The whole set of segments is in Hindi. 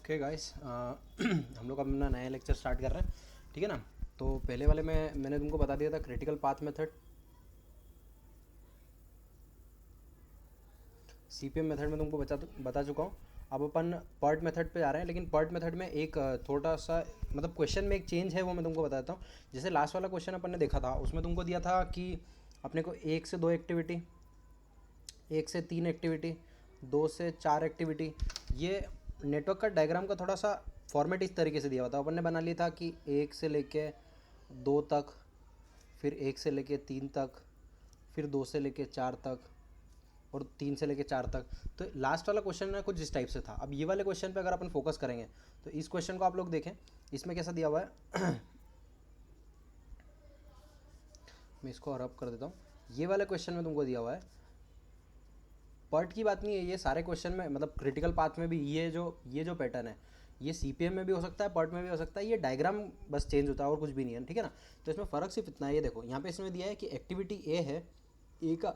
ओके गाइस हम लोग अपना नया लेक्चर स्टार्ट कर रहे हैं, ठीक है ना। तो पहले वाले में मैंने तुमको बता दिया था critical path method, CPM method में तुमको बता चुका हूँ। अब अपन पर्ट मेथड पे आ रहे हैं, लेकिन पर्ट मेथड में एक थोड़ा सा मतलब क्वेश्चन में एक चेंज है, वो मैं तुमको बताता हूँ। जैसे लास्ट वाला क्वेश्चन अपन ने देखा था, उसमें तुमको दिया था कि अपने को 1 से 2 एक्टिविटी, 1 से 3 एक्टिविटी, 2 से 4 एक्टिविटी, ये नेटवर्क का डायग्राम का थोड़ा सा फॉर्मेट इस तरीके से दिया हुआ था। अपन ने बना लिया था कि 1 से लेके 2 तक, फिर 1 से लेके 3 तक, फिर 2 से लेके 4 तक, और 3 से लेके 4 तक। तो लास्ट वाला क्वेश्चन ना कुछ इस टाइप से था। अब ये वाले क्वेश्चन पे अगर अपन फोकस करेंगे तो इस क्वेश्चन को आप लोग देखें, इसमें कैसा दिया हुआ है मैं इसको रब कर देता हूँ। ये वाले क्वेश्चन में तुमको दिया हुआ है, पर्ट की बात नहीं है, ये सारे क्वेश्चन में मतलब क्रिटिकल पाथ में भी ये जो पैटर्न है, ये सीपीएम में भी हो सकता है, पर्ट में भी हो सकता है। ये डायग्राम बस चेंज होता है और कुछ भी नहीं है, ठीक है ना। तो इसमें फ़र्क सिर्फ इतना है, ये देखो यहाँ पे इसमें दिया है कि एक्टिविटी ए है, ए का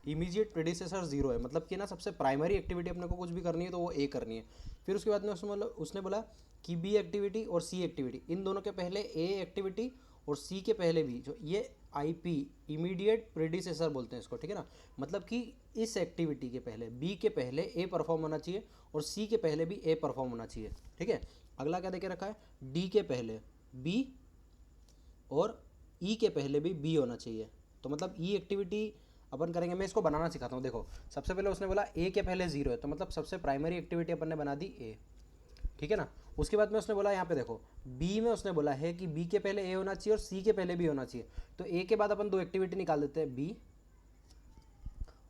इमीडिएट प्रेडिसेसर 0 है, मतलब कि ना सबसे प्राइमरी एक्टिविटी अपने को कुछ भी करनी है तो वो ए करनी है। फिर उसके बाद में उसने बोला कि बी एक्टिविटी और सी एक्टिविटी, इन दोनों के पहले ए एक्टिविटी और सी के पहले भी, जो ये आईपी इमीडिएट प्रेडिसेसर बोलते हैं इसको, ठीक है ना। मतलब कि इस एक्टिविटी के पहले बी के पहले ए परफॉर्म होना चाहिए और सी के पहले भी ए परफॉर्म होना चाहिए, ठीक है। अगला क्या देके रखा है, डी के पहले बी और ई के पहले भी बी होना चाहिए। तो मतलब ई एक्टिविटी अपन करेंगे, मैं इसको बनाना सिखाता हूँ। देखो सबसे पहले उसने बोला ए के पहले 0 है, तो मतलब सबसे प्राइमरी एक्टिविटी अपन ने बना दी ए, ठीक है ना। उसके बाद में उसने बोला यहाँ पे देखो बी में उसने बोला है कि बी के पहले ए होना चाहिए और सी के पहले बी होना चाहिए। तो ए के बाद अपन 2 एक्टिविटी निकाल देते हैं, बी,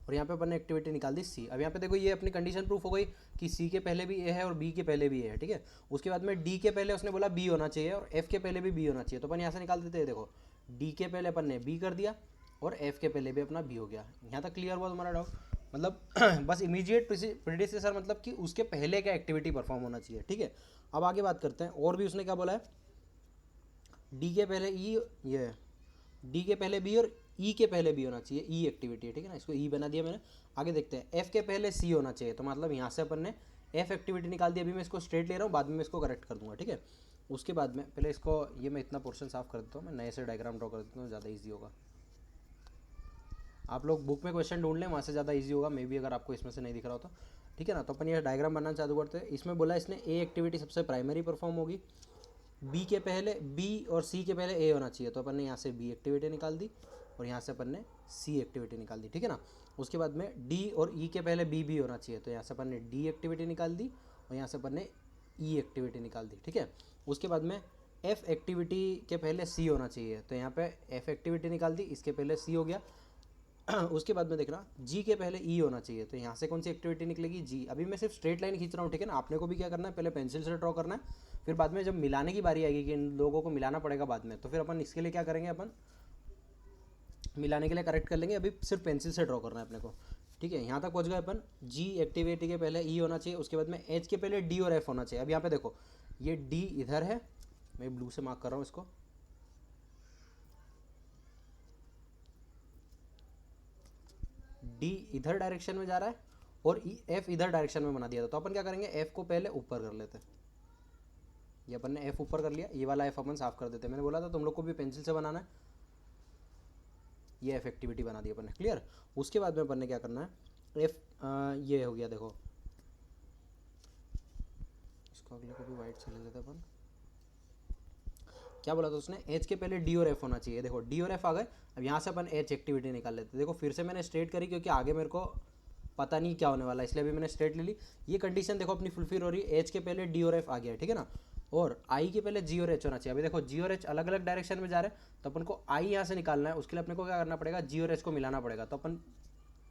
और यहाँ पे अपन ने एक्टिविटी निकाल दी सी। अब यहाँ पे देखो ये अपनी कंडीशन प्रूफ हो गई कि सी के पहले भी ए है और बी के पहले भी ए है, ठीक है। उसके बाद में डी के पहले उसने बोला बी होना चाहिए और एफ के पहले भी बी होना चाहिए, तो अपन यहाँ से निकाल देते हैं। देखो डी के पहले अपन ने बी कर दिया और एफ के पहले भी अपना बी हो गया। यहाँ तक क्लियर हुआ तुम्हारा डाउट? मतलब बस इमीडिएट प्रेडिसेसर मतलब कि उसके पहले क्या एक्टिविटी परफॉर्म होना चाहिए, ठीक है। अब आगे बात करते हैं, और भी उसने क्या बोला है, डी के पहले ई, ये डी के पहले बी और ई के पहले बी होना चाहिए, ई एक्टिविटी है, ठीक है ना। इसको ई बना दिया मैंने। आगे देखते हैं, एफ के पहले सी होना चाहिए, तो मतलब यहाँ से अपन ने एफ एक्टिविटी निकाल दी। अभी मैं इसको स्ट्रेट ले रहा हूँ, बाद में मैं इसको करेक्ट कर दूंगा, ठीक है। उसके बाद में पहले इसको, ये मैं इतना पोर्शन साफ कर देता हूँ, मैं नए से डायग्राम ड्रॉ कर देता हूँ, ज़्यादा ईजी होगा। आप लोग बुक में क्वेश्चन ढूंढ लें, वहाँ से ज़्यादा ईजी होगा, मे भी अगर आपको इसमें से नहीं दिख रहा होता, ठीक है ना। तो अपन ये डायग्राम बनाना चालू करते हैं। इसमें बोला इसने ए एक्टिविटी सबसे प्राइमरी परफॉर्म होगी, बी के पहले बी और सी के पहले ए होना चाहिए, तो अपन ने यहाँ से बी एक्टिविटी निकाल दी और यहाँ से अपन ने सी एक्टिविटी निकाल दी, ठीक है ना। उसके बाद में डी और ई के पहले बी भी होना चाहिए, तो यहाँ से अपन ने डी एक्टिविटी निकाल दी और यहाँ से अपन ने ई एक्टिविटी निकाल दी, ठीक है। उसके बाद में एफ एक्टिविटी के पहले सी होना चाहिए, तो यहाँ पे एफ एक्टिविटी निकाल दी, इसके पहले सी हो गया। उसके बाद में देखना जी के पहले ई होना चाहिए, तो यहाँ से कौन सी एक्टिविटी निकलेगी, जी। अभी मैं सिर्फ स्ट्रेट लाइन खींच रहा हूँ, ठीक है ना। आपने को भी क्या करना है, पहले पेंसिल से ड्रॉ करना है, फिर बाद में जब मिलाने की बारी आएगी कि इन लोगों को मिलाना पड़ेगा बाद में, तो फिर अपन इसके लिए क्या करेंगे, अपन मिलाने के लिए करेक्ट कर लेंगे। अभी सिर्फ पेंसिल से ड्रॉ करना है अपने को, ठीक है। यहाँ तक पहुँच गए अपन। जी एक्टिविटी के पहले ई होना चाहिए, उसके बाद में एच के पहले डी और एफ होना चाहिए। अब यहाँ पे देखो ये डी इधर है, मैं ब्लू से मार्क कर रहा हूँ इसको, डी इधर डायरेक्शन में जा रहा है और एफ इधर डायरेक्शन में बना दिया था। तो अपन क्या करेंगे, एफ को पहले ऊपर कर लेते हैं। ये अपन ने एफ ऊपर कर लिया, ये वाला एफ अपन साफ कर देते हैं। मैंने बोला था तुम लोग को भी पेंसिल से बनाना है। ये एफ एक्टिविटी बना दी अपन ने, क्लियर। उसके बाद में अपन ने क्या करना है, एफ ये हो गया, देखो इसको अगले को भी वाइट से ले लेते अपन। क्या बोला था उसने, एच के पहले डी और एफ होना चाहिए। देखो डी और एफ आ गए। अब यहाँ से अपन एच एक्टिविटी निकाल लेते। देखो फिर से मैंने स्ट्रेट करी, क्योंकि आगे मेरे को पता नहीं क्या होने वाला है, इसलिए अभी मैंने स्ट्रेट ले ली। ये कंडीशन देखो अपनी फुलफिल हो रही है, एच के पहले डी और एफ आ गया, ठीक है ना। और आई के पहले जी और एच होना चाहिए। अभी देखो जी और एच अलग अलग डायरेक्शन में जा रहे हैं, तो अपन को आई यहाँ से निकालना है। उसके लिए अपने को क्या करना पड़ेगा, जी और एच को मिलाना पड़ेगा। तो अपन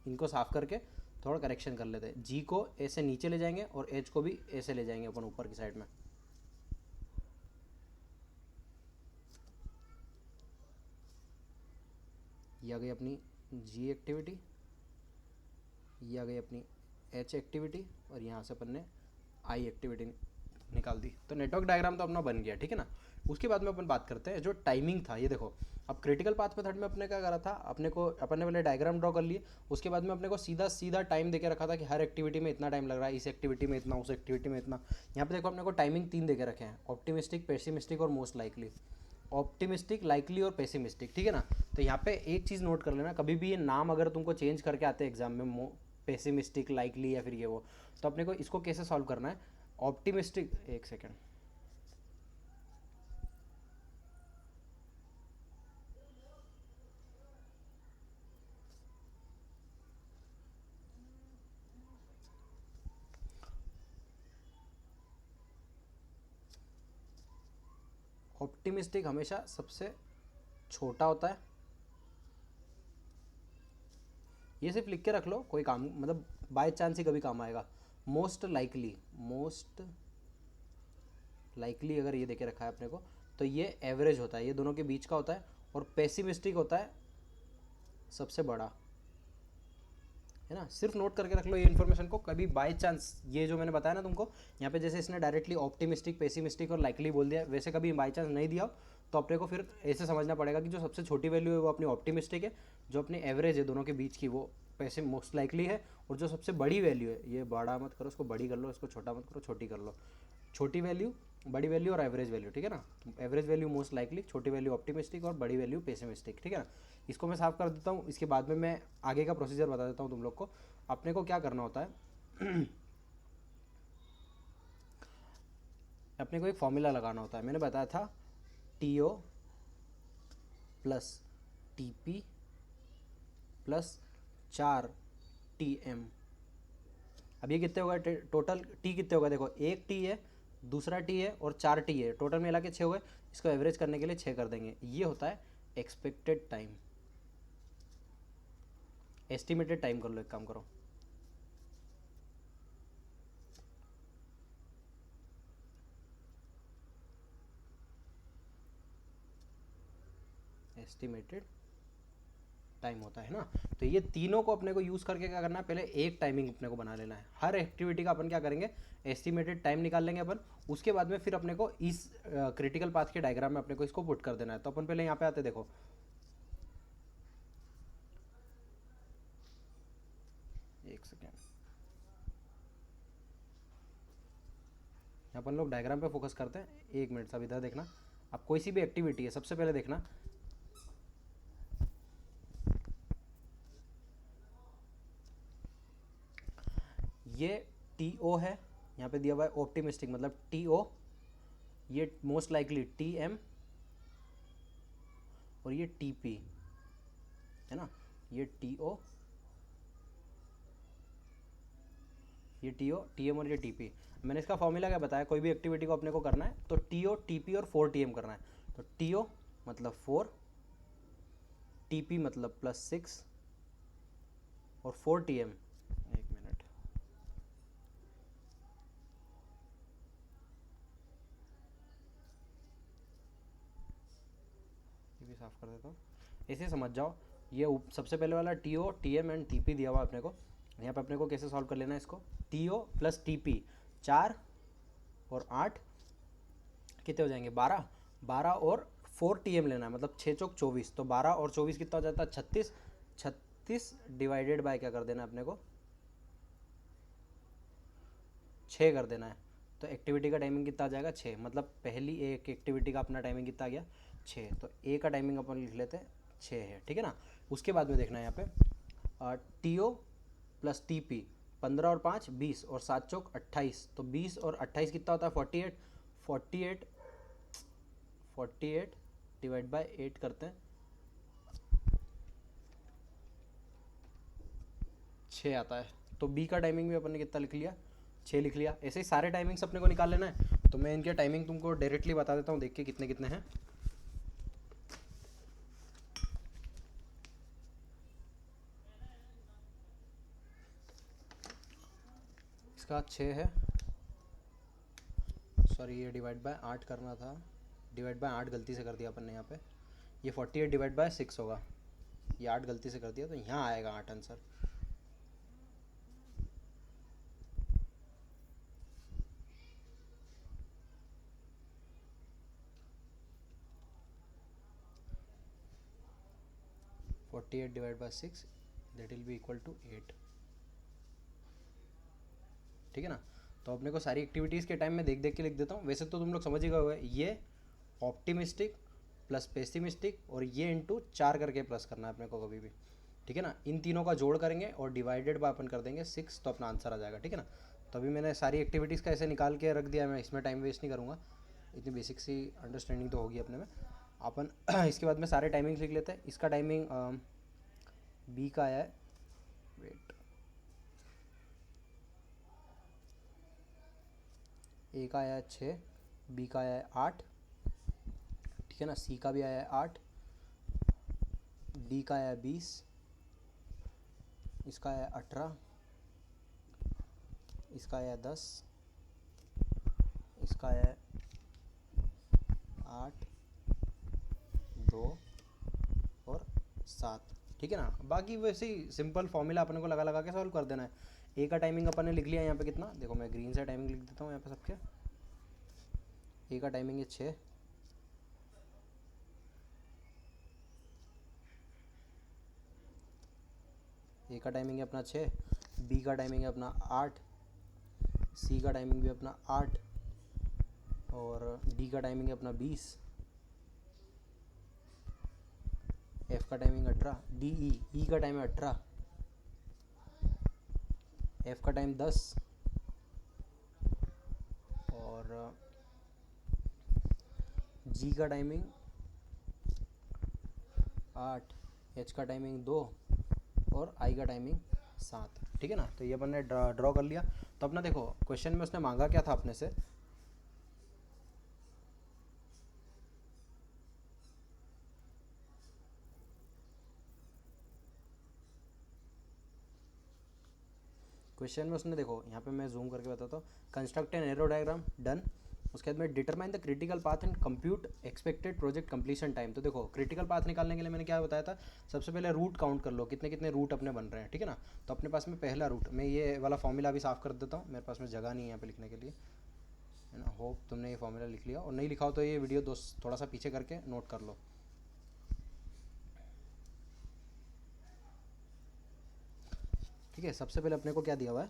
इनको साफ करके थोड़ा करेक्शन कर लेते हैं। जी को ऐसे नीचे ले जाएंगे और एच को भी ऐसे ले जाएंगे अपन ऊपर की साइड में। ये आ गई अपनी जी एक्टिविटी, ये आ गई अपनी एच एक्टिविटी, और यहाँ से अपन ने आई एक्टिविटी निकाल दी। तो नेटवर्क डायग्राम तो अपना बन गया, ठीक है ना। उसके बाद में अपन बात करते हैं जो टाइमिंग था। ये देखो अब क्रिटिकल पाथ मेथड में अपने क्या करा था, अपन ने पहले डायग्राम ड्रॉ कर लिए, उसके बाद में अपने को सीधा सीधा टाइम देके रखा था कि हर एक्टिविटी में इतना टाइम लग रहा है, इस एक्टिविटी में इतना, उस एक्टिविटी में इतना। यहाँ पे देखो अपने को टाइमिंग 3 देके रखे हैं, ऑप्टिमिस्टिक, पेसिमिस्टिक और मोस्ट लाइकली। ऑप्टिमिस्टिक, लाइकली और पेसिमिस्टिक, ठीक है ना। तो यहाँ पे एक चीज़ नोट कर लेना, कभी भी ये नाम अगर तुमको चेंज करके आते हैं एग्जाम में, पेसिमिस्टिक, लाइकली या फिर ये वो, तो अपने को इसको कैसे सॉल्व करना है। ऑप्टिमिस्टिक, एक सेकेंड, ऑप्टिमिस्टिक हमेशा सबसे छोटा होता है, ये सिर्फ लिख के रख लो, कोई काम मतलब बाय चांस ही कभी काम आएगा। मोस्ट लाइकली, मोस्ट लाइकली अगर ये देके रखा है अपने को, तो ये एवरेज होता है, ये दोनों के बीच का होता है। और पेसिमिस्टिक होता है सबसे बड़ा, है ना। सिर्फ नोट करके रख लो ये इन्फॉर्मेशन को, कभी बाय चांस ये जो मैंने बताया ना तुमको, यहाँ पे जैसे इसने डायरेक्टली ऑप्टिमिस्टिक, पेसिमिस्टिक और लाइकली बोल दिया, वैसे कभी बाय चांस नहीं दिया तो अपने को फिर ऐसे समझना पड़ेगा कि जो सबसे छोटी वैल्यू है वो अपनी ऑप्टिमिस्टिक है, जो अपनी एवरेज है दोनों के बीच की वो पैसे मोस्ट लाइकली है, और जो सबसे बड़ी वैल्यू है, ये बड़ा मत करो, उसको बड़ी कर लो, इसको छोटा मत करो, छोटी कर लो। छोटी वैल्यू, बड़ी वैल्यू और एवरेज वैल्यू, ठीक है ना। एवरेज वैल्यू मोस्ट लाइकली, छोटी वैल्यू ऑप्टिमिस्टिक और बड़ी वैल्यू पेसिमिस्टिक, ठीक है ना। इसको मैं साफ कर देता हूँ, इसके बाद में मैं आगे का प्रोसीजर बता देता हूँ तुम लोग को। अपने को क्या करना होता है अपने को एक फॉर्मूला लगाना होता है, मैंने बताया था T O plus T P plus 4 TM। अब ये कितने होगा टोटल, टी कितने होगा, देखो एक टी है, दूसरा टी है और 4 टी है, टोटल मिला के 6 हुए। इसको एवरेज करने के लिए 6 कर देंगे, ये होता है एक्सपेक्टेड टाइम। एस्टिमेटेड टाइम कर लो, एक काम करो, एस्टिमेटेड टाइम होता है ना। तो ये तीनों को अपने को यूज़ करके क्या करना है, पहले एक टाइमिंग अपने को बना लेना है। हर एक्टिविटी का अपन क्या करेंगे, एस्टिमेटेड टाइम निकाल लेंगे अपन। उसके बाद में फिर अपने को इस क्रिटिकल पाथ के डायग्राम में अपने को इसको पुट कर देना है। तो अपन पहले यहाँ पे आते, देखो एक सेकेंड, अपन लोग डायग्राम पे फोकस करते हैं। 1 मिनट सब इधर देखना। अब कोई सी भी एक्टिविटी है, सबसे पहले देखना ये टी ओ है, यहाँ पे दिया हुआ है ऑप्टिमिस्टिक मतलब टी ओ, ये मोस्ट लाइकली टी एम और ये टी पी, है ना। ये टी ओ, ये टी ओ, टी एम और ये टी पी। मैंने इसका फॉर्मूला क्या बताया, कोई भी एक्टिविटी को अपने को करना है तो टी ओ, टी पी और 4 TM करना है। तो टी ओ मतलब 4, टी पी मतलब +6 और 4 TM। एक मिनट, ये भी साफ कर देता हूँ, ऐसे समझ जाओ। ये सबसे पहले वाला T O, T M and T P दिया हुआ अपने को। यहाँ पे अपने को कैसे सॉल्व कर लेना है इसको, T O plus T P, 4 और 8 कितने हो जाएंगे, 12। 12 और 4 TM लेना है, मतलब 6 चौक 24, तो 12 और 24 कितना हो जाता है, 36। 36 डिवाइडेड बाय क्या कर देना है अपने को, 6 कर देना है। तो एक्टिविटी का टाइमिंग कितना आ जाएगा, 6। मतलब पहली एक एक्टिविटी का अपना टाइमिंग कितना आ गया, 6। तो ए का टाइमिंग अपन लिख लेते हैं 6 है, ठीक है ना। उसके बाद में देखना है यहाँ पे T O plus T P, 15 और 5 20 और 7 चौक 28। तो 20 और 28 कितना होता है, 48। 48 48 डिवाइड बाय 8 करते हैं, 6 आता है। तो बी का टाइमिंग भी अपन ने कितना लिख लिया, 6 लिख लिया। ऐसे ही सारे टाइमिंग्स अपने को निकाल लेना है। तो मैं इनके टाइमिंग तुमको डायरेक्टली बता देता हूँ, देख के कितने कितने हैं। इसका 6 है, सॉरी ये डिवाइड बाय 8 करना था, डिवाइड बाय 8 गलती से कर दिया अपन ने यहाँ पे। ये 48 डिवाइड बाय 6 होगा, ये 8 गलती से कर दिया, तो यहाँ आएगा 8 answer. 48 divide by 6 that will be equal to 8। ठीक है ना। तो अपने को सारी एक्टिविटीज़ के टाइम में देख देख के लिख देता हूँ। वैसे तो तुम लोग समझ ही गए होंगे, ये ऑप्टिमिस्टिक प्लस पेसिमिस्टिक और ये इंटू 4 करके प्लस करना है अपने को कभी भी। ठीक है ना। इन तीनों का जोड़ करेंगे और डिवाइडेड बाय अपन कर देंगे 6, तो अपना आंसर आ जाएगा। ठीक है ना। तो अभी मैंने सारी एक्टिविटीज़ का ऐसे निकाल के रख दिया, मैं इसमें टाइम वेस्ट नहीं करूँगा, इतनी बेसिक सी अंडरस्टैंडिंग तो होगी अपने में। अपन इसके बाद में सारे टाइमिंग लिख लेते हैं। इसका टाइमिंग बी का आया है, वेट, ए का आया है 6, बी का आया है 8, ठीक है ना। सी का भी आया है 8, डी का आया है 20, इसका आया है 18, इसका आया है 10, इसका आया है 8, 2 और 7। ठीक है ना। बाकी वैसे ही सिंपल फॉर्मूला अपने को लगा लगा के सॉल्व कर देना है। ए का टाइमिंग अपन ने लिख लिया यहाँ पे कितना, देखो मैं ग्रीन से टाइमिंग लिख देता हूँ यहाँ पे सबके। ए का टाइमिंग है 6, ए का टाइमिंग है अपना 6, बी का टाइमिंग है अपना 8, सी का टाइमिंग भी अपना 8 और डी का टाइमिंग है अपना 20, एफ का टाइमिंग 18, डी ई का टाइम है 18, एफ का टाइम 10 और जी का टाइमिंग 8, एच का टाइमिंग 2 और आई का टाइमिंग 7। ठीक है ना। तो ये अपन ने ड्रॉ कर लिया। तो अपना देखो क्वेश्चन में उसने मांगा क्या था अपने से, क्वेश्चन में उसने देखो यहाँ पे मैं जूम करके बताता हूँ, construct an arrow diagram, done. उसके बाद में determine the critical path and compute expected project completion time. तो देखो क्रिटिकल पाथ निकालने के लिए मैंने क्या बताया था, सबसे पहले रूट काउंट कर लो, कितने कितने रूट अपने बन रहे हैं। ठीक है ना। तो अपने पास में पहला रूट, मैं ये वाला फॉर्मूला भी साफ कर देता हूँ, मेरे पास में जगह नहीं है यहाँ पे लिखने के लिए, है ना। होप तुमने ये फॉर्मूला लिख लिया, और नहीं लिखा हो तो ये वीडियो दोस्त थोड़ा सा पीछे करके नोट कर लो। ठीक है। सबसे पहले अपने को क्या दिया हुआ है,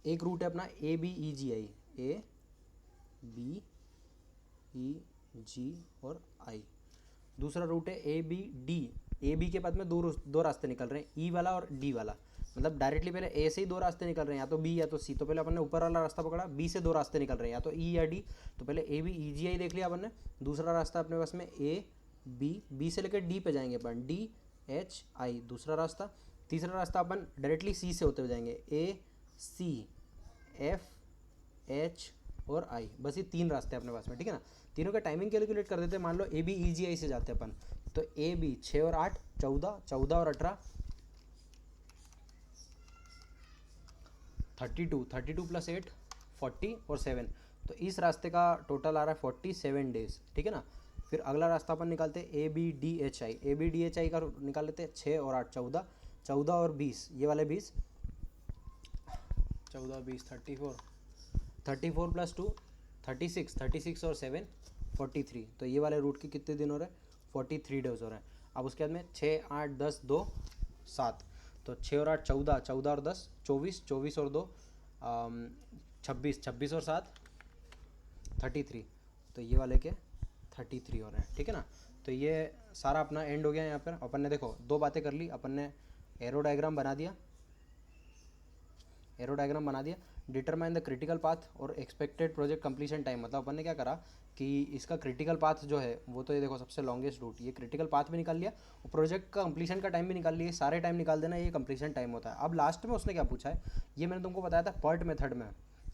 एक रूट है अपना A B E ji I, A B E जी और आई। दूसरा रूट है A B D, A B के बाद में दो रास्ते निकल रहे हैं, ई वाला और डी वाला, मतलब डायरेक्टली पहले ए से ही दो रास्ते निकल रहे हैं, या तो बी या तो सी। तो पहले अपन ने ऊपर वाला रास्ता पकड़ा, बी से दो रास्ते निकल रहे हैं, या तो ई या डी। तो पहले ए बी ई जी आई देख लिया अपन ने। दूसरा रास्ता अपने पास में ए बी, बी से लेकर डी पे जाएंगे अपन, डी एच आई दूसरा रास्ता। तीसरा रास्ता अपन डायरेक्टली सी से होते हुए जाएंगे, ए सी एफ एच और आई, बस ये 3 रास्ते हैं अपने पास में। ठीक है ना। तीनों का टाइमिंग कैलकुलेट कर देते हैं। मान लो ए बी ई जी आई से जाते हैं अपन, तो ए बी 6 और 8 14, 14 और 18 32, 32 प्लस 8 40 और 7, तो इस रास्ते का टोटल आ रहा है 47 डेज। ठीक है ना। फिर अगला रास्ता अपन निकालते हैं A B D H I, A B D H I का निकाल लेते हैं 6 और 8 14, 14 और 20, ये वाले 20, 14 20 34, 34 प्लस 2 36, 36 और 7 43, तो ये वाले रूट के कितने दिन हो रहे हैं, 43 डेज हो रहे हैं। अब उसके बाद में 6 8 10 2 7, तो 6 और 8 14, 14 और 10 24, 24 और 2 26, 26 और 7 33, तो ये वाले के 33 हो रहे हैं। ठीक है ना। तो ये सारा अपना एंड हो गया। यहाँ पर अपन ने देखो 2 बातें कर ली, अपन ने एरो डायग्राम बना दिया, एरो डायग्राम बना दिया, डिटरमाइन द क्रिटिकल पाथ और एक्सपेक्टेड प्रोजेक्ट कंप्लीशन टाइम। मतलब अपन ने क्या करा कि इसका क्रिटिकल पाथ जो है वो तो ये देखो सबसे लॉन्गेस्ट रूट, ये क्रिटिकल पाथ भी निकाल लिया और प्रोजेक्ट का कंप्लीशन का टाइम भी निकाल लिया। सारे टाइम निकाल देना, ये कंप्लीशन टाइम होता है। अब लास्ट में उसने क्या पूछा है, ये मैंने तुमको बताया था पर्ट मेथड में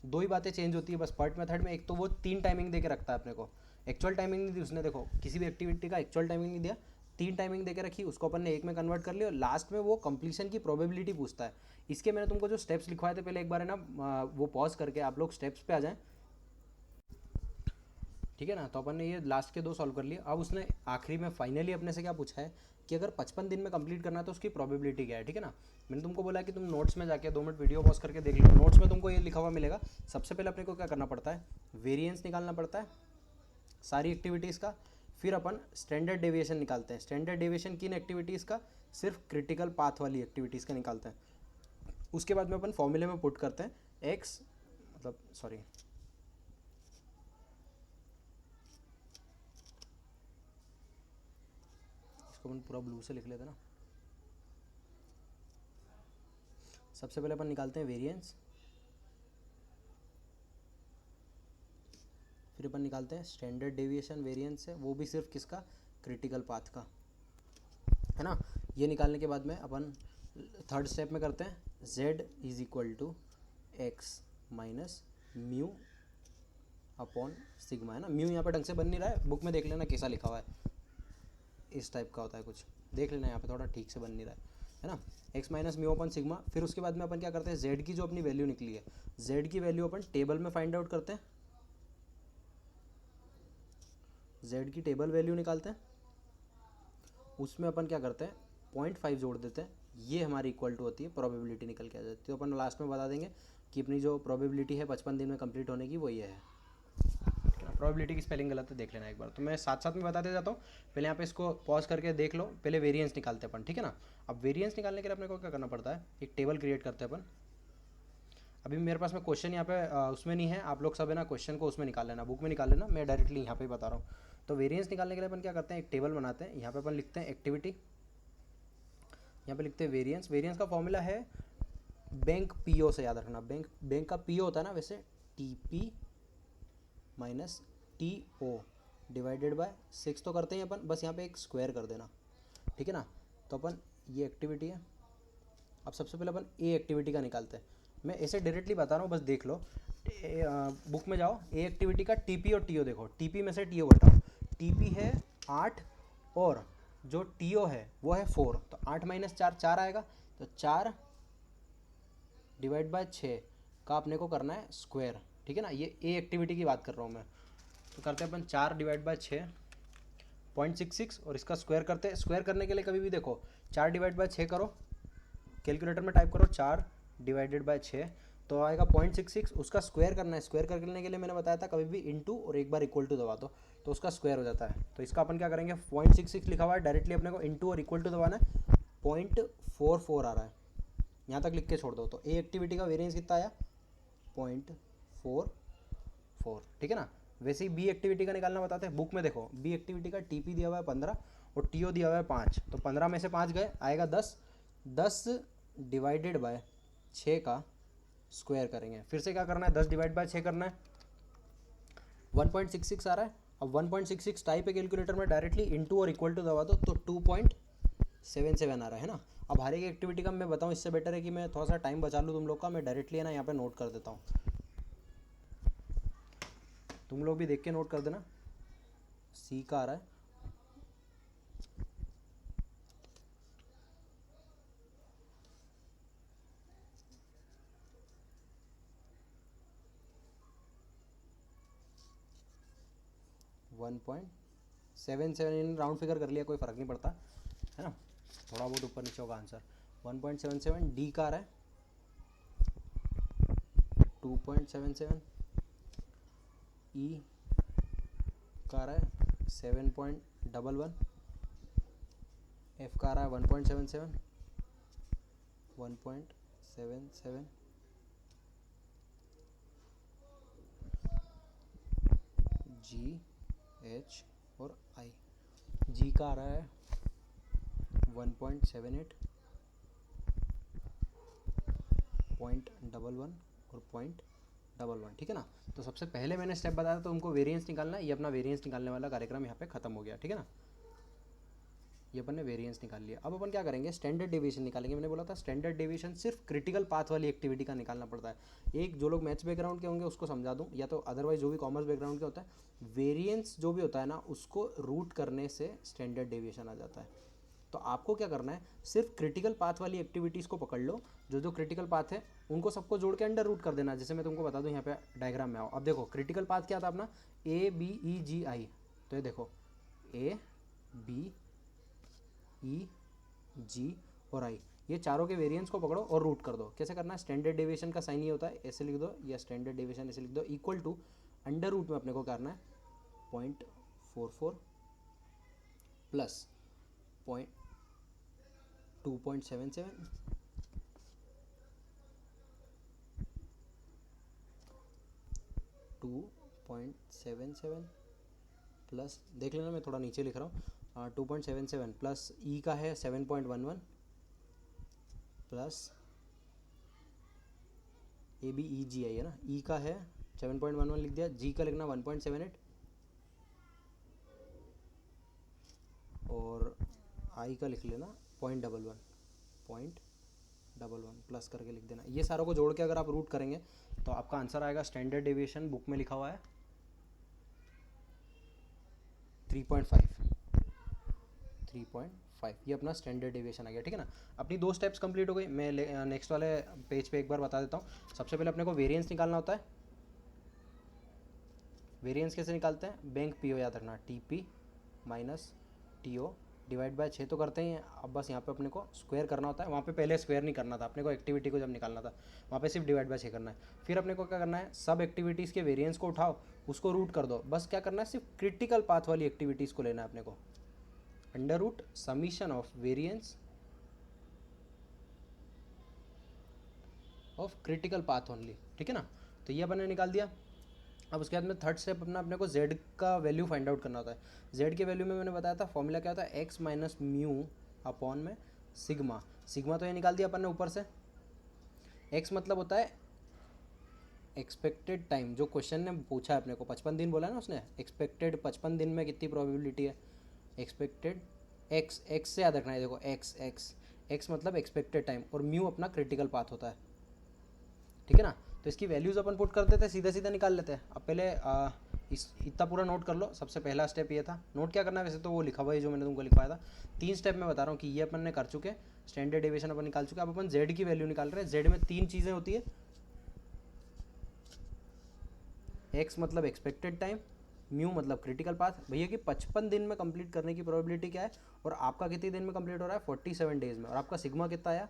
2 ही बातें चेंज होती है बस पर्ट मेथड में। एक तो वो 3 टाइमिंग दे के रखता है अपने को, एक्चुअल टाइमिंग नहीं दी उसने, देखो किसी भी एक्टिविटी का एक्चुअल टाइमिंग नहीं दिया, 3 टाइमिंग देके रखी, उसको अपन ने एक में कन्वर्ट कर लिया और लास्ट में वो कंप्लीशन की प्रोबेबिलिटी पूछता है। इसके मैंने तुमको जो स्टेप्स लिखवाए थे पहले, एक बार है ना वो पॉज करके आप लोग स्टेप्स पे आ जाएं। ठीक है ना। तो अपन ने ये लास्ट के 2 सॉल्व कर लिए। अब उसने आखिरी में फाइनली अपने से क्या पूछा है कि अगर 55 दिन में कंप्लीट करना है तो उसकी प्रोबेबिलिटी क्या है। ठीक है ना। मैंने तुमको बोला कि तुम नोट्स में जाके 2 मिनट वीडियो पॉज करके देख लो, नोट्स में तुमको ये लिखा हुआ मिलेगा। सबसे पहले अपने को क्या करना पड़ता है, वेरिएंस निकालना पड़ता है सारी एक्टिविटीज़ का, फिर अपन स्टैंडर्ड डेविएशन निकालते हैं। स्टैंडर्ड डेविएशन किन एक्टिविटीज़ का, सिर्फ क्रिटिकल पाथ वाली एक्टिविटीज़ का निकालते हैं। उसके बाद में अपन फॉर्मूले में पुट करते हैं एक्स, मतलब सॉरी, इसको अपन पूरा ब्लू से लिख लेते हैं ना। सबसे पहले अपन निकालते हैं वेरिएंस, फिर अपन निकालते हैं स्टैंडर्ड डेविएशन वेरिएंस है, वो भी सिर्फ किसका, क्रिटिकल पाथ का, है ना। ये निकालने के बाद में अपन थर्ड स्टेप में करते हैं z is equal to X minus mu upon sigma, है ना। म्यू यहाँ पे ढंग से बन नहीं रहा है, बुक में देख लेना कैसा लिखा हुआ है, इस टाइप का होता है कुछ, देख लेना यहाँ पे थोड़ा ठीक से बन नहीं रहा है ना। x minus mu upon sigma, फिर उसके बाद में अपन क्या करते हैं, z की जो अपनी वैल्यू निकली है, z की वैल्यू अपन टेबल में फाइंड आउट करते हैं, z की टेबल वैल्यू निकालते हैं, उसमें अपन क्या करते हैं 0.5 जोड़ देते हैं, ये हमारी इक्वल टू होती है प्रोबेबिलिटी निकल के आ जाती है। तो अपन लास्ट में बता देंगे कि अपनी जो प्रोबेबिलिटी है 55 दिन में कंप्लीट होने की वो ये है। प्रोबेबिलिटी की स्पेलिंग गलत है, देख लेना एक बार, तो मैं साथ साथ में बताते जाता हूँ। पहले यहाँ पे इसको पॉज करके देख लो, पहले वेरिएंस निकालते हैं अपन, ठीक है ना। अब वेरिएंस निकालने के लिए अपने को क्या करना पड़ता है, एक टेबल क्रिएट करते हैं अपन। अभी मेरे पास में क्वेश्चन यहाँ पे उसमें नहीं है, आप लोग सब है ना क्वेश्चन को उसमें निकाल लेना, बुक में निकाल लेना, मैं डायरेक्टली यहाँ पे बता रहा हूँ। तो वेरिएंस निकालने के लिए अपन क्या करते हैं, एक टेबल बनाते हैं, यहाँ पे अपन लिखते हैं एक्टिविटी, यहाँ पे लिखते हैं वेरिएंस। वेरिएंस का फॉर्मूला है बैंक पीओ से, याद रखना, बैंक का पीओ होता है ना वैसे, TP minus TO divided by 6 तो करते हैं अपन, बस यहाँ पे एक स्क्वायर कर देना, ठीक है ना। तो अपन ये एक्टिविटी है, अब सबसे पहले अपन ए एक्टिविटी का निकालते हैं। मैं ऐसे डायरेक्टली बता रहा हूँ, बस देख लो, बुक में जाओ, ए एक्टिविटी का टीपी और टीओ देखो, टीपी में से टीओ घटाओ, टीपी है 8 और जो टीओ है वो है 4, तो 8 माइनस 4 4 आएगा, तो 4 डिवाइड बाय 6 का अपने को करना है स्क्वायर, ठीक है ना। ये ए एक्टिविटी की बात कर रहा हूँ मैं, तो करते हैं अपन 4 डिवाइड बाय 6 0.66 और इसका स्क्वायर करते हैं। स्क्वायर करने के लिए कभी भी देखो 4 डिवाइड बाय 6 करो, कैलकुलेटर में टाइप करो 4 डिवाइडेड बाय 6 तो आएगा 0.66, उसका स्क्वायर करना है। स्क्वायर करने के लिए मैंने बताया था कभी भी इनटू और एक बार इक्वल टू दबा दो तो उसका स्क्वायर हो जाता है। तो इसका अपन क्या करेंगे, 0.66 लिखा हुआ है, डायरेक्टली अपने को इनटू और इक्वल टू दबाना है, 0.44 आ रहा है, यहाँ तक लिख के छोड़ दो। तो ए एक्टिविटी का वेरिएंस कितना आया, 0.44, ठीक है ना। वैसे ही बी एक्टिविटी का निकालना बताते हैं, बुक में देखो बी एक्टिविटी का टीपी दिया हुआ है 15 और टीओ दिया हुआ है 5, तो 15 में से 5 गए, आएगा 10, 10 डिवाइडेड बाय 6 का स्क्वायर करेंगे। फिर से क्या करना है, 10 डिवाइड बाय 6 करना है, 1.66 आ रहा है। अब 1.66 टाइप है कैलकुलेटर में, डायरेक्टली इनटू और इक्वल टू दबा दो तो 2.77 आ रहा है ना। अब हर एक एक्टिविटी का मैं बताऊं, इससे बेटर है कि मैं थोड़ा सा टाइम बचा लूँ तुम लोग का, मैं डायरेक्टली है ना यहाँ पे नोट कर देता हूँ, तुम लोग भी देख के नोट कर देना। सी का आ रहा है 1.77, राउंड फिगर कर लिया, कोई फ़र्क नहीं पड़ता, है ना, थोड़ा बहुत ऊपर नीचे होगा आंसर। 1.77, डी का आ रहा है 2.77, ई का आ रहा है 7.11, एफ का आ रहा है 1.77, 1.77, जी एच और आई, जी का आ रहा है 1.78, 0.11 और 0.11, ठीक है ना। तो सबसे पहले मैंने स्टेप बताया तो उनको वेरिएंस निकालना है, ये अपना वेरिएंस निकालने वाला कार्यक्रम यहाँ पे खत्म हो गया, ठीक है ना। ये अपन ने वेरिएंस निकाल लिया। अब अपन क्या करेंगे, स्टैंडर्ड डेविएशन निकालेंगे। मैंने बोला था स्टैंडर्ड डेविएशन सिर्फ क्रिटिकल पाथ वाली एक्टिविटी का निकालना पड़ता है। एक जो लोग मैथ्स बैकग्राउंड के होंगे उसको समझा दूं, या तो अदरवाइज जो भी कॉमर्स बैकग्राउंड के होता है, वेरिएंस जो भी होता है ना उसको रूट करने से स्टैंडर्ड डेविएशन आ जाता है। तो आपको क्या करना है, सिर्फ क्रिटिकल पाथ वाली एक्टिविटीज़ को पकड़ लो, जो जो क्रिटिकल पाथ है उनको सबको जोड़ के अंडर रूट कर देना। जैसे मैं तुमको बता दूं, यहाँ पे डायग्राम में आओ, अब देखो क्रिटिकल पाथ क्या था अपना, ए बी ई जी आई, तो ये देखो ए बी ई जी और आई, ये चारों के वेरिएंस को पकड़ो और रूट कर दो। कैसे करना है, स्टैंडर्ड डेविएशन का साइन ये होता है, ऐसे लिख दो, या स्टैंडर्ड डेविएशन ऐसे लिख दो, इक्वल टू अंडर रूट में अपने को करना है 0.44 प्लस 2.77 2.77 प्लस, देख लेना मैं थोड़ा नीचे लिख रहा हूँ, 2.77 प्लस ई का है 7.11 प्लस ए बी ई जी आई है ना, ई का है 7.11 लिख दिया, जी का लिखना 1.78 और आई का लिख लेना 0.11 प्लस करके लिख देना। ये सारों को जोड़ के अगर आप रूट करेंगे तो आपका आंसर आएगा, स्टैंडर्ड डेविएशन बुक में लिखा हुआ है 3.5, ये अपना स्टैंडर्ड डेविएशन आ गया। ठीक है ना, अपनी 2 स्टेप्स कंप्लीट हो गई। मैं नेक्स्ट वाले पेज पे एक बार बता देता हूँ। सबसे पहले अपने को वेरिएंस निकालना होता है। वेरिएंस कैसे निकालते हैं, बैंक पी ओ याद रखना, T P minus T O divide by 6 तो करते हैं। अब बस यहाँ पे अपने को स्क्वायर करना होता है, वहाँ पे पहले स्क्वायर नहीं करना था अपने को, एक्टिविटी को जब निकालना था वहाँ पे सिर्फ डिवाइड बाय 6 करना है। फिर अपने को क्या करना है, सब एक्टिविटीज़ के वेरिएंस को उठाओ, उसको रूट कर दो। बस क्या करना है, सिर्फ क्रिटिकल पाथ वाली एक्टिविटीज़ को लेना है अपने को, under root summation of variance of critical path only. ठीक है ना, तो ये अपन ने निकाल दिया। अब उसके बाद में थर्ड स्टेप अपने को z का वैल्यू फाइंड आउट करना होता है। z के वैल्यू में मैंने बताया था फॉर्मूला क्या होता है, x माइनस म्यू अपॉन में सिग्मा। सिग्मा तो ये निकाल दिया अपन ने ऊपर से। x मतलब होता है एक्सपेक्टेड टाइम, जो क्वेश्चन ने पूछा है अपने को 55 दिन बोला है ना उसने, एक्सपेक्टेड 55 दिन में कितनी प्रोबेबिलिटी है, एक्सपेक्टेड x से याद रखना है, देखो x मतलब एक्सपेक्टेड टाइम और म्यू अपना क्रिटिकल पाथ होता है। ठीक है ना, तो इसकी वैल्यूज़ अपन पुट कर देते हैं, सीधे सीधे निकाल लेते हैं। अब पहले इतना पूरा नोट कर लो। सबसे पहला स्टेप ये था, नोट क्या करना है वैसे तो वो लिखा हुआ है जो मैंने तुमको लिखवाया था। 3 स्टेप में बता रहा हूँ कि ये अपन ने कर चुके, स्टैंडर्ड डेविएशन अपन निकाल चुके। अब अपन z की वैल्यू निकाल रहे हैं। z में 3 चीज़ें होती है, x मतलब एक्सपेक्टेड टाइम, म्यू मतलब क्रिटिकल पाथ। भैया कि 55 दिन में कंप्लीट करने की प्रोबेबिलिटी क्या है, और आपका कितने दिन में कंप्लीट हो रहा है, 47 डेज में, और आपका सिग्मा कितना आया,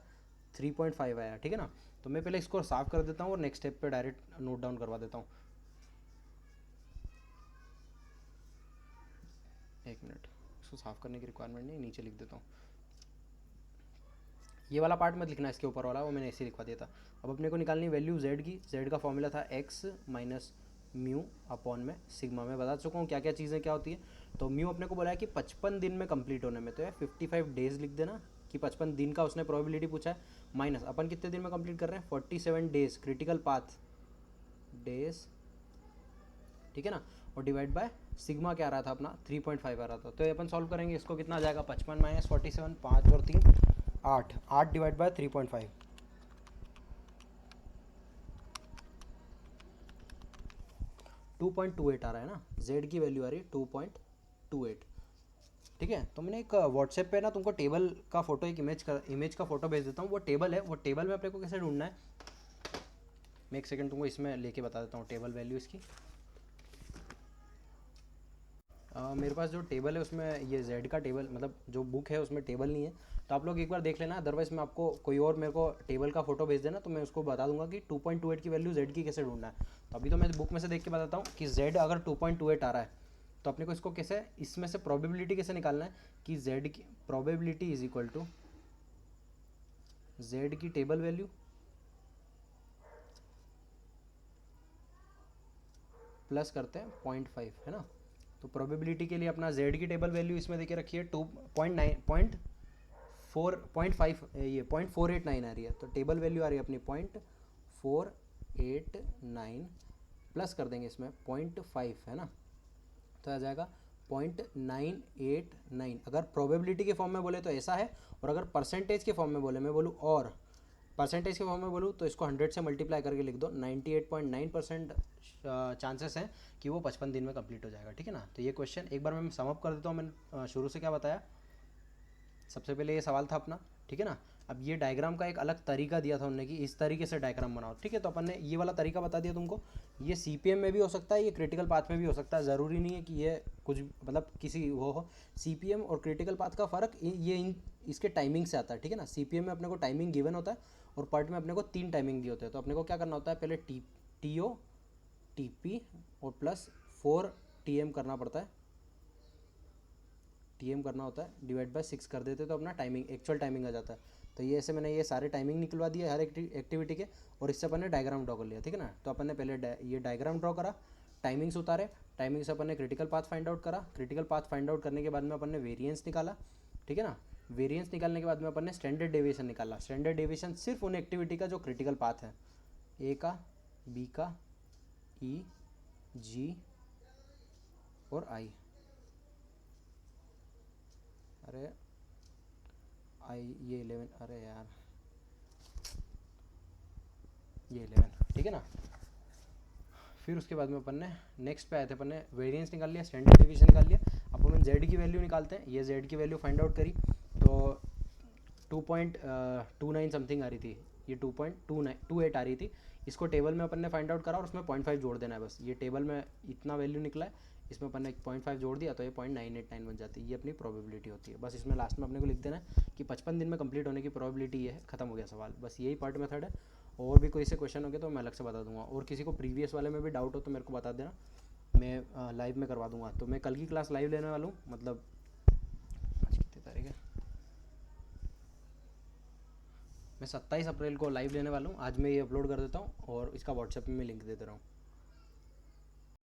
3.5 आया। ठीक है ना, तो मैं पहले इसको साफ कर देता हूँ और नेक्स्ट स्टेप पे डायरेक्ट नोट डाउन करवा देता हूँ। एक मिनट, इसको साफ करने की रिक्वायरमेंट नहीं, नीचे लिख देता हूँ। ये वाला पार्ट मत लिखना, इसके ऊपर वाला वो मैंने ऐसे लिखवा दिया था। अब अपने को निकालनी वैल्यू z की। z का फॉर्मूला था x माइनस म्यू अपॉन में सिग्मा। मैं बता चुका हूँ क्या क्या चीज़ें क्या होती है। तो म्यू अपने को बोला है कि 55 दिन में कंप्लीट होने में, तो है 55 डेज लिख देना कि 55 दिन का उसने प्रोबेबिलिटी पूछा है, माइनस अपन कितने दिन में कंप्लीट कर रहे हैं, 47 डेज क्रिटिकल पाथ डेज। ठीक है ना, और डिवाइड बाय सिग्मा क्या आ रहा था अपना, 3.5 आ रहा था। तो ये अपन सॉल्व करेंगे, इसको कितना आ जाएगा, 55 माइनस 47, 5 और 3 8, 8 डिवाइड बाय 3.5, 2.28 आ रहा है ना। z की वैल्यू आ रही है 2.28। ठीक है, तो मैंने एक व्हाट्सएप पे ना तुमको टेबल का फोटो, एक इमेज का फोटो भेज देता हूँ। वो टेबल है, वो टेबल में अपने को कैसे ढूंढना है, मैं एक सेकंड तुमको इसमें लेके बता देता हूँ टेबल वैल्यू इसकी। मेरे पास जो टेबल है उसमें ये z का टेबल, मतलब जो बुक है उसमें टेबल नहीं है, तो आप लोग एक बार देख लेना। अदरवाइज मैं आपको कोई और मेरे को टेबल का फोटो भेज देना, तो मैं उसको बता दूंगा कि 2.28 की वैल्यू z की कैसे ढूंढना है। तो अभी तो मैं बुक में से देख के बताता हूँ कि z अगर 2.28 आ रहा है तो अपने को इसको कैसे, इसमें से प्रोबेबिलिटी कैसे निकालना है कि z की probability is equal to z की टेबल वैल्यू प्लस करते हैं 0.5, है ना। तो प्रोबेबिलिटी के लिए अपना z की टेबल वैल्यू इसमें देके रखी है 2.5, ये 0.489 आ रही है। तो टेबल वैल्यू आ रही है अपनी 0.489 प्लस कर देंगे इसमें 0.5, है ना, तो आ जाएगा 0.989। अगर प्रोबेबिलिटी के फॉर्म में बोले तो ऐसा है, और अगर परसेंटेज के फॉर्म में बोले, मैं बोलूँ और परसेंटेज के फॉर्म में बोलूँ तो इसको 100 से मल्टीप्लाई करके लिख दो, 98.9% चांसेस हैं कि वो 55 दिन में कंप्लीट हो जाएगा। ठीक है ना, तो ये क्वेश्चन एक बार मैं सम अप कर देता हूँ। मैंने शुरू से क्या बताया, सबसे पहले ये सवाल था अपना, ठीक है ना। अब ये डायग्राम का एक अलग तरीका दिया था उन्होंने कि इस तरीके से डायग्राम बनाओ, ठीक है। तो अपन ने ये वाला तरीका बता दिया तुमको। ये सीपीएम में भी हो सकता है, ये क्रिटिकल पाथ में भी हो सकता है, ज़रूरी नहीं है कि ये कुछ मतलब किसी वो हो। सीपीएम और क्रिटिकल पाथ का फ़र्क इसके टाइमिंग से आता है, ठीक है ना। सीपीएम में अपने को टाइमिंग गिवन होता है और पार्ट में अपने को 3 टाइमिंग दिए होते हैं। तो अपने को क्या करना होता है, पहले टीओ टीपी और प्लस 4 टीएम करना पड़ता है, TM करना होता है, डिवाइड बाय 6 कर देते तो अपना टाइमिंग, एक्चुअल टाइमिंग आ जाता है। तो ये ऐसे मैंने ये सारे टाइमिंग निकलवा दिए हर एक्टिविटी के, और इससे अपन ने डायग्राम ड्रॉ कर लिया, ठीक है ना। तो अपन ने पहले ये डायग्राम ड्रॉ करा, टाइमिंग्स उतारे, टाइमिंग से अपन ने क्रिटिकल पाथ फाइंड आउट करा, क्रिटिकल पाथ फाइंड आउट करने के बाद में अपन ने वेरिएंस निकाला, ठीक है ना। वेरिएंस निकालने के बाद में अपन ने स्टैंडर्ड डेविएशन निकाला। स्टैंडर्ड डेविएशन सिर्फ उन एक्टिविटी का जो क्रिटिकल पाथ है, ए का, बी का, ई, जी और आई। अरे आई, ये 11, अरे यार ये 11, ठीक है ना। फिर उसके बाद में अपन ने नेक्स्ट पे आए थे, अपन ने वेरिएंस निकाल लिया, स्टैंडर्ड डिवीजन निकाल लिया। अब अपन जेड की वैल्यू निकालते हैं। ये जेड की वैल्यू फाइंड आउट करी तो 2.29 समथिंग आ रही थी, ये 2.2928 आ रही थी। इसको टेबल में अपन ने फाइंड आउट करा और उसमें 0.5 जोड़ देना है बस। ये टेबल में इतना वैल्यू निकला है, इसमें अपन ने 0.5 जोड़ दिया तो ये 0.989 बन जाती है। ये अपनी प्रोबेबिलिटी होती है। बस इसमें लास्ट में अपने को लिख देना है कि 55 दिन में कंप्लीट होने की प्रोबेबिलिटी ये है। खत्म हो गया सवाल, बस यही पार्ट मेथड है। और भी कोई से क्वेश्चन हो गए तो मैं अलग से बता दूंगा, और किसी को प्रीवियस वाले में भी डाउट हो तो मेरे को बता देना, मैं लाइव में करवा दूंगा। तो मैं कल की क्लास लाइव लेने वाला हूँ, मतलब आज कितनी तारीख है, मैं 27 अप्रैल को लाइव लेने वाला हूँ। आज मैं ये अपलोड कर देता हूँ और इसका व्हाट्सएप में मैं लिंक दे दे रहा हूँ।